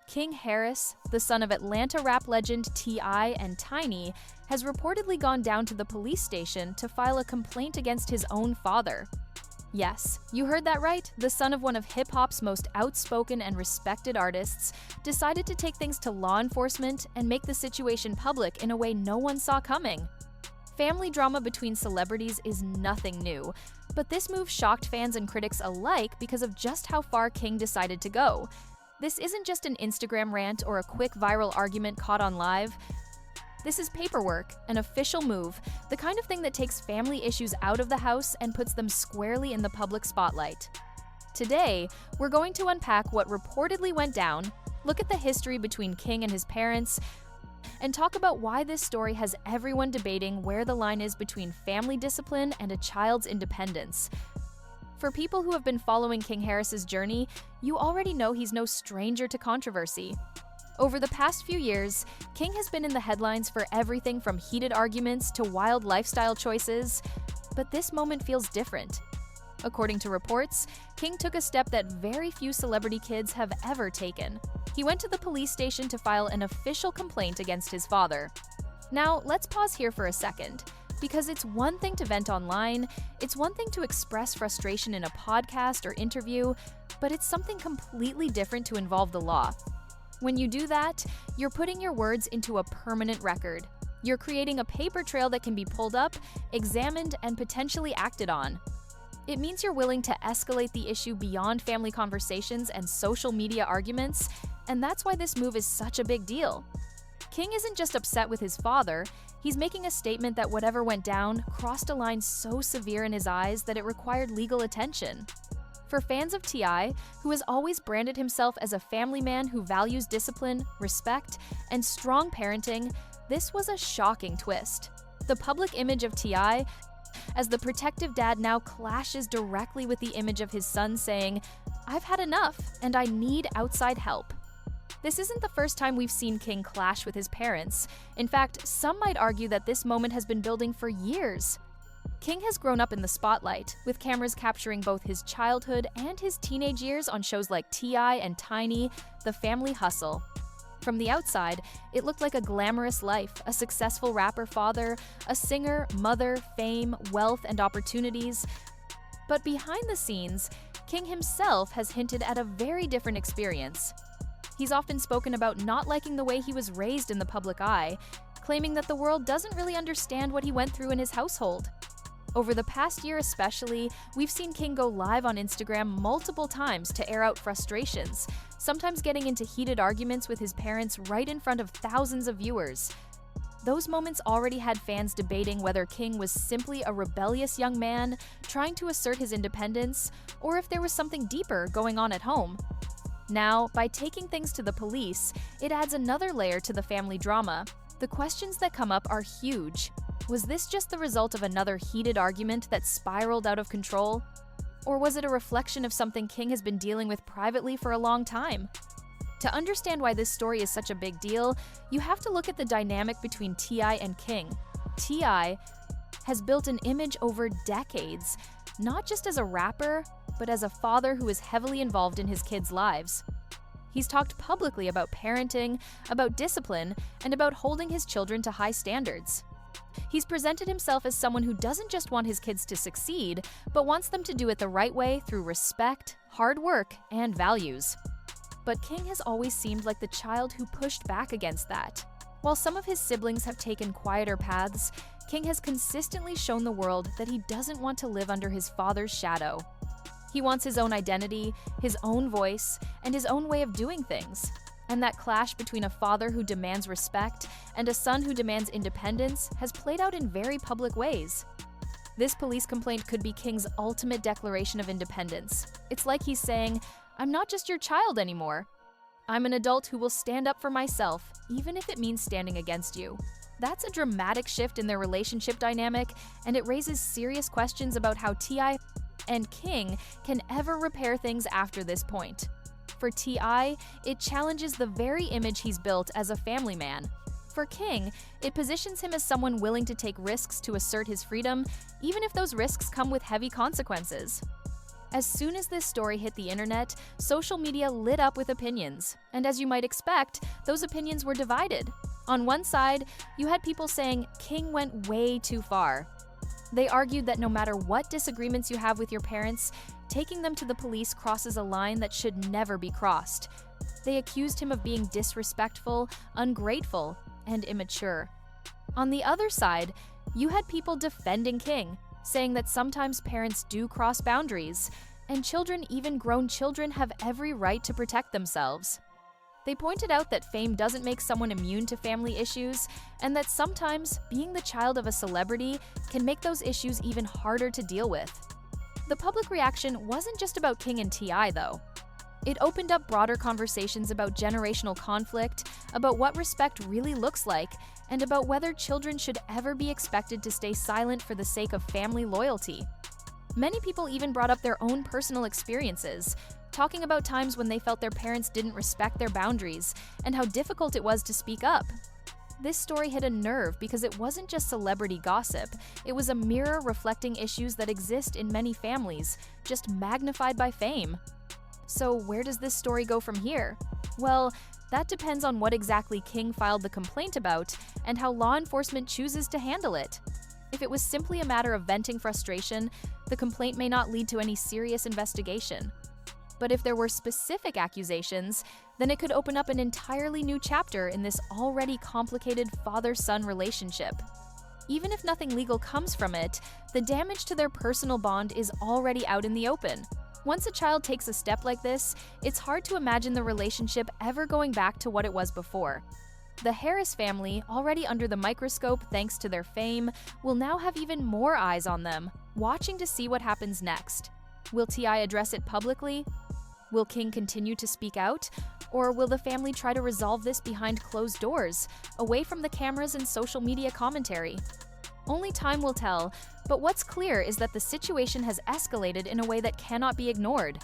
King Harris, the son of Atlanta rap legend T.I. and Tiny, has reportedly gone down to the police station to file a complaint against his own father. Yes, you heard that right. The son of one of hip-hop's most outspoken and respected artists decided to take things to law enforcement and make the situation public in a way no one saw coming. Family drama between celebrities is nothing new, but this move shocked fans and critics alike because of just how far King decided to go. This isn't just an Instagram rant or a quick viral argument caught on live. This is paperwork, an official move, the kind of thing that takes family issues out of the house and puts them squarely in the public spotlight. Today, we're going to unpack what reportedly went down, look at the history between King and his parents, and talk about why this story has everyone debating where the line is between family discipline and a child's independence. For people who have been following King Harris's journey, you already know he's no stranger to controversy. Over the past few years, King has been in the headlines for everything from heated arguments to wild lifestyle choices, but this moment feels different. According to reports, King took a step that very few celebrity kids have ever taken. He went to the police station to file an official complaint against his father. Now, let's pause here for a second. Because it's one thing to vent online, it's one thing to express frustration in a podcast or interview, but it's something completely different to involve the law. When you do that, you're putting your words into a permanent record. You're creating a paper trail that can be pulled up, examined, and potentially acted on. It means you're willing to escalate the issue beyond family conversations and social media arguments, and that's why this move is such a big deal. King isn't just upset with his father, he's making a statement that whatever went down crossed a line so severe in his eyes that it required legal attention. For fans of T.I., who has always branded himself as a family man who values discipline, respect, and strong parenting, this was a shocking twist. The public image of T.I. as the protective dad now clashes directly with the image of his son saying, "I've had enough and I need outside help." This isn't the first time we've seen King clash with his parents. In fact, some might argue that this moment has been building for years. King has grown up in the spotlight, with cameras capturing both his childhood and his teenage years on shows like T.I. and Tiny, The Family Hustle. From the outside, it looked like a glamorous life, a successful rapper father, a singer, mother, fame, wealth, and opportunities. But behind the scenes, King himself has hinted at a very different experience. He's often spoken about not liking the way he was raised in the public eye, claiming that the world doesn't really understand what he went through in his household. Over the past year especially, we've seen King go live on Instagram multiple times to air out frustrations, sometimes getting into heated arguments with his parents right in front of thousands of viewers. Those moments already had fans debating whether King was simply a rebellious young man trying to assert his independence, or if there was something deeper going on at home. Now, by taking things to the police, it adds another layer to the family drama. The questions that come up are huge. Was this just the result of another heated argument that spiraled out of control? Or was it a reflection of something King has been dealing with privately for a long time? To understand why this story is such a big deal, you have to look at the dynamic between T.I. and King. T.I. has built an image over decades, not just as a rapper, but as a father who is heavily involved in his kids' lives. He's talked publicly about parenting, about discipline, and about holding his children to high standards. He's presented himself as someone who doesn't just want his kids to succeed, but wants them to do it the right way through respect, hard work, and values. But King has always seemed like the child who pushed back against that. While some of his siblings have taken quieter paths, King has consistently shown the world that he doesn't want to live under his father's shadow. He wants his own identity, his own voice, and his own way of doing things. And that clash between a father who demands respect and a son who demands independence has played out in very public ways. This police complaint could be King's ultimate declaration of independence. It's like he's saying, "I'm not just your child anymore. I'm an adult who will stand up for myself, even if it means standing against you." That's a dramatic shift in their relationship dynamic, and it raises serious questions about how T.I. and King can ever repair things after this point. For T.I., it challenges the very image he's built as a family man. For King, it positions him as someone willing to take risks to assert his freedom, even if those risks come with heavy consequences. As soon as this story hit the internet, social media lit up with opinions. And as you might expect, those opinions were divided. On one side, you had people saying King went way too far. They argued that no matter what disagreements you have with your parents, taking them to the police crosses a line that should never be crossed. They accused him of being disrespectful, ungrateful, and immature. On the other side, you had people defending King, saying that sometimes parents do cross boundaries, and children, even grown children, have every right to protect themselves. They pointed out that fame doesn't make someone immune to family issues, and that sometimes being the child of a celebrity can make those issues even harder to deal with. The public reaction wasn't just about King and T.I., though. It opened up broader conversations about generational conflict, about what respect really looks like, and about whether children should ever be expected to stay silent for the sake of family loyalty. Many people even brought up their own personal experiences, talking about times when they felt their parents didn't respect their boundaries and how difficult it was to speak up. This story hit a nerve because it wasn't just celebrity gossip, it was a mirror reflecting issues that exist in many families, just magnified by fame. So where does this story go from here? Well, that depends on what exactly King filed the complaint about and how law enforcement chooses to handle it. If it was simply a matter of venting frustration, the complaint may not lead to any serious investigation. But if there were specific accusations, then it could open up an entirely new chapter in this already complicated father-son relationship. Even if nothing legal comes from it, the damage to their personal bond is already out in the open. Once a child takes a step like this, it's hard to imagine the relationship ever going back to what it was before. The Harris family, already under the microscope thanks to their fame, will now have even more eyes on them, watching to see what happens next. Will T.I. address it publicly? Will King continue to speak out? Or will the family try to resolve this behind closed doors, away from the cameras and social media commentary? Only time will tell, but what's clear is that the situation has escalated in a way that cannot be ignored.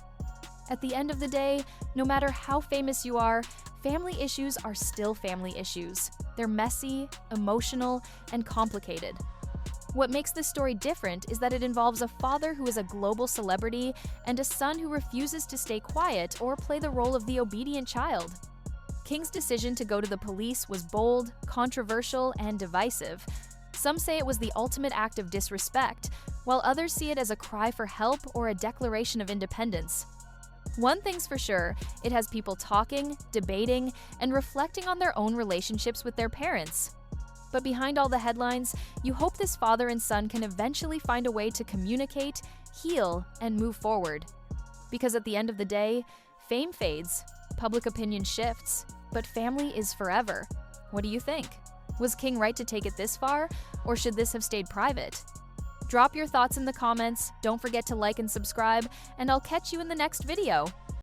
At the end of the day, no matter how famous you are, family issues are still family issues. They're messy, emotional, and complicated. What makes this story different is that it involves a father who is a global celebrity and a son who refuses to stay quiet or play the role of the obedient child. King's decision to go to the police was bold, controversial, and divisive. Some say it was the ultimate act of disrespect, while others see it as a cry for help or a declaration of independence. One thing's for sure, it has people talking, debating, and reflecting on their own relationships with their parents. But behind all the headlines, you hope this father and son can eventually find a way to communicate, heal, and move forward. Because at the end of the day, fame fades, public opinion shifts, but family is forever. What do you think? Was King right to take it this far, or should this have stayed private? Drop your thoughts in the comments, don't forget to like and subscribe, and I'll catch you in the next video.